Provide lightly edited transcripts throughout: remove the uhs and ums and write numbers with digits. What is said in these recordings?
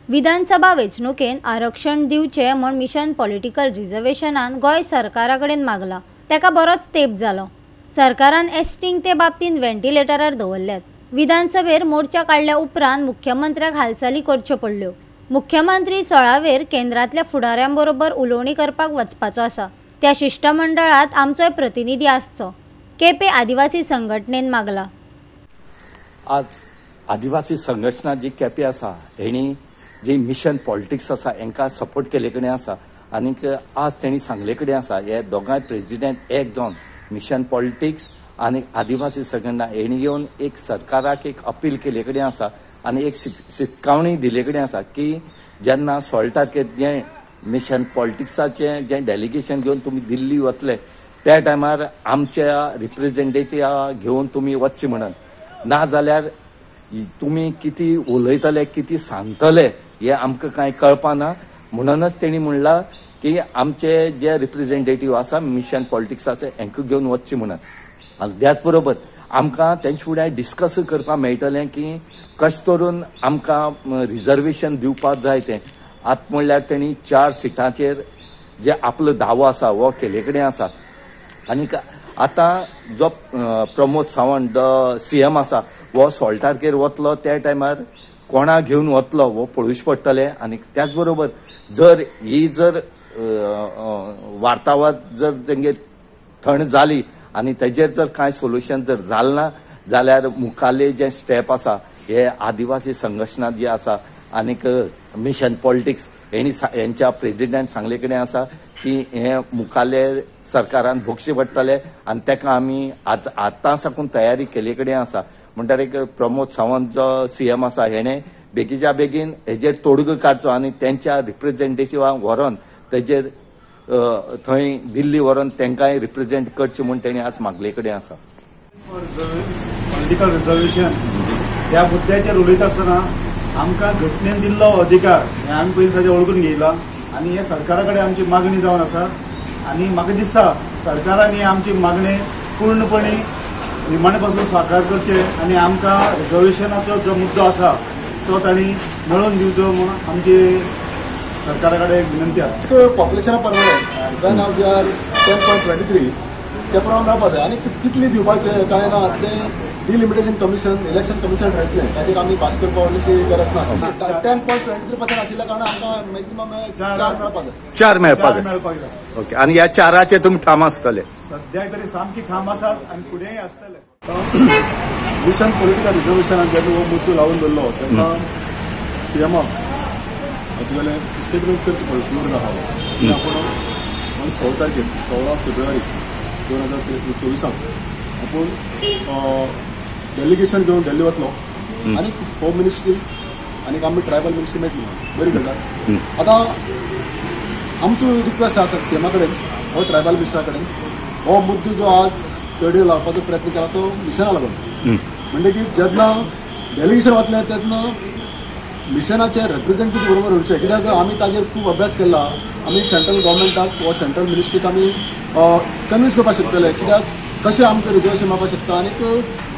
विधानसभा वेंचणुकेन आरक्षण दिवचे म्हण मिशन पॉलिटिकल रिझर्वेशनान गोय सरकारा कडेन मागला। तेका बरोच तेंप जालो। सरकारान एसटींक ते बाबतींत व्हेंटिलेटरार दवरल्यात। विधानसभेर मोर्चा काडल्या उपरांत मुख्यमंत्र्याक हालचाली करच्यो पडल्यो। मुख्यमंत्री 16 वेर केंद्रातल्या फुडाऱ्यांबरोबर उलोवणी करपाक वचपाचो आसा। त्या शिष्टमंडळात आमचोय प्रतिनिधी आसचो, केपे आदिवासी संघटनेन मागला। आज आदिवासी संघटना जी केपे आसा हेणी जी मिशन पॉलिटिक्स आसा हांकां सपोर्ट केले कडेन आसा आनी आज तेणी सांगले कडेन आसा हे दोगांय प्रेसिडेंट एक जावन मिशन पॉलिटिक्स आनी आदिवासी संघटना हेणी येवन एक सरकाराक एक अपील केले कडेन आसा आनी एक शिटकावणी दिले कडेन आसा की जेन्ना 16 तारखेर जे मिशन पॉलिटिक्साचे जे डेलिगेशन घेवन तुमी दिल्ली वतले त्या टायमार आमच्या रिप्रेझेंटेटिव्हा घेवन तुमी वचचे म्हणून, ना जाल्यार तुमी किती उलयतले किती सांगतले हे आमकां कांय कळपाना। म्हणूनच तेणी म्हणला की आमचे जे रिप्रेझेंटेटिव्ह आसा मिशन पॉलिटिक्साचे हांकां घेवन वचचे म्हणून। आनी त्याच बरोबर आमकां तेंचे फुडें डिस्कस करपाक मेळटलें की कशें करून आमकां रिजर्वेशन दिवपाक जाय तें। आतां म्हणल्यार तेणी 4 सिटांचेर जे आपलो दावो आसा हो केले कडेन आसा आनी आतां जो प्रमोद सावंत CM आसा हो 16 तारखेर वतलो त्या टायमार कोणा घेवन वतलो हो पळोवचें पडटलें। आनी त्याच बरोबर जर ही वार्तावळ जर तेंगे थंड जाली आनी तेजेर जर कांय सोल्युशन जर जालें ना जाल्यार मुखाल्ले जे स्टेप आसा हे आदिवासी संघटना जी आसा आनीक मिशन पॉलिटिक्स हेंच्या प्रेसिडेंट सांगले कडेन आसा की हे मुखाल्ले सरकारान भोगचें पडटले आनी तेका आमी आतां साकून तयारी केले कडेन आसा। म्हणल्यार एक प्रमोद सावंत जो CM आसा हेणे बेगीच्या बेगीन हेजेर तोडगो काडचो आनी तेंच्या रिप्रेझेंटेटिव्हांक व्हरोन तेजेर थंय दिल्ली व्हरोन तेंकांय रिप्रेझेंट करचें म्हूण तेणी आज मागले कडेन आसा। पॉलिटिकल रिजर्वेशन ह्या मुद्द्याचेर उलयता आसतना आमकां घटनेन दिल्लो अधिकार हे आमी पयलीं ताजें वळखून घेयला आनी हे सरकारा कडेन आमची मागणी जावन आसा आनी म्हाका दिसता सरकारान ही आमची मागणी पूर्णपणी निमाणे पासून साकार करचे आनी आमकां रिजर्वेशनाचो जो मुद्दो आसा तो तांणी मेळोवन दिवचो म्हूण आमची सरकारा कडेन विनंती आसा। पॉप्युलेशना प्रमाणे वेन हांव वी आर 10.23 त्या प्रमाणे मेळपाक जाय आनी कितली दिवपाचे काय ना तें डिलिमिटेशन कमिशन इलेक्शन कमिशन थारायतलें ताचेर आमी भास करपाक व्हडलीशी गरज ना। 10.23% आशिल्ल्या कारणान आमकां मॅक्झिमम 4 मेळपाक जाय। 4 मेळपाक जाय। ओके, आनी ह्या 4चे तुमी ठाम आसतले? सद्या तरी सामकी ठाम आसात आनी फुडेंय आसतले। मिशन पॉलिटिकल रिजर्वेशनान जेन्ना हो मुद्दो लावून दवरलो तेन्ना CMाक तुगेलें स्टेटमेंट करचें पडलें फ्लोर हावस आपण 16 तारखेर 16 फेब्रुवारी 2024 आपण डेलिगेशन घेवन दिल्ली वतलो आनी होम मिनिस्ट्री आनी आमी ट्रायबल मिनिस्ट्री मेळटली बरी गजाल। आतां आमचो रिक्वेस्ट आसा CMा कडेन हो ट्रायबल मिनिस्टरा कडेन हो मुद्दो जो आज तडयो लावपाचो प्रयत्न केला तो मिशना लागून म्हणटकीर जेन्ना डेलिगेशन वतलें तेन्ना मिशनाचे रिप्रेझेंटेटिव्ह बरोबर उरचे कित्याक आमी ताजेर खूब अभ्यास केला। आमी सेंट्रल गव्हर्मेंटाक वा सेंट्रल मिनिस्ट्रीक आमी कन्विन्स करपाक शकतले कित्याक कशें आमकां रिजर्वेशन मेळपाक शकता आनीक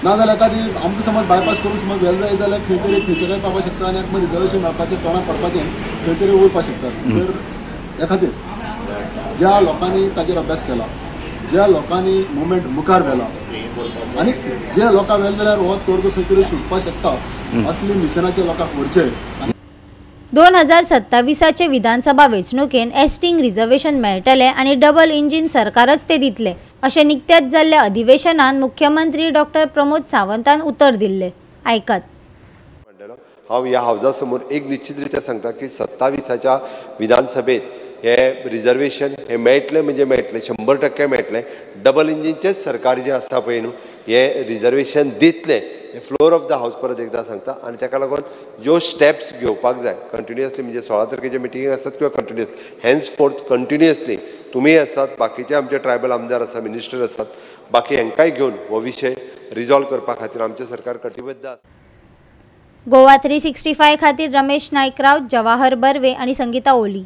नाजाल्यार एखादी आमकां समज बायपास करून समज वेल जाय जाल्यार खंय तरी खंयचें पावपाक शकता आनी आमकां रिजर्वेशन मेळपाचें तोंडाक पडपाचें खंय तरी उरपाक शकता। तर ह्या खातीर ज्या लोकांनी ताजेर अभ्यास केला, ज्या लोकांनी मुवमेंट मुखार व्हेला आनी जे लोकां वेल जाल्यार हो तोडगो खंय तरी सुटपाक शकता असली मिशनाचे लोकांक व्हरचे। 2027चे विधानसभा वेंचणुकेन एसटींक रिजर्वेशन मेळटले आनी डबल इंजिन सरकारच ते दितले अशें निकतेच जाल्ल्या अधिवेशनात मुख्यमंत्री डॉ प्रमोद सावंतान उतर दिल्ले। आयकात। हांव ह्या हावजा समोर एक निश्चितरित्या सांगता की 27च्या विधानसभेत हे रिजर्वेशन हे मेळटले म्हणजे मेळटले 100% मेळटले। डबल इंजिनचेच सरकार जे आसा पळय न्हू हे रिजर्वेशन दितले हे फ्लोर ऑफ द हावस परत एकदा सांगता आनी ताका लागून ज्यो स्टेप्स घेवपाक जाय कंटिन्युअसली म्हणजे 16 तारखेचे मिटींग आसतात किंवा कंटिन्युअस हेन्स फोर्थ कंटिन्युअसली तुमी आसात, बाकीचे आमचे ट्रायबल आमदार आसा, मिनिस्टर आसात, बाकी हांकांय घेवन हो विशय रिजॉल्व करपा खातीर आमचे सरकार कटिबद्ध आसा। गोवा 365 खातीर रमेश नायकराव, जवाहर बर्वे आनी संगीता ओली।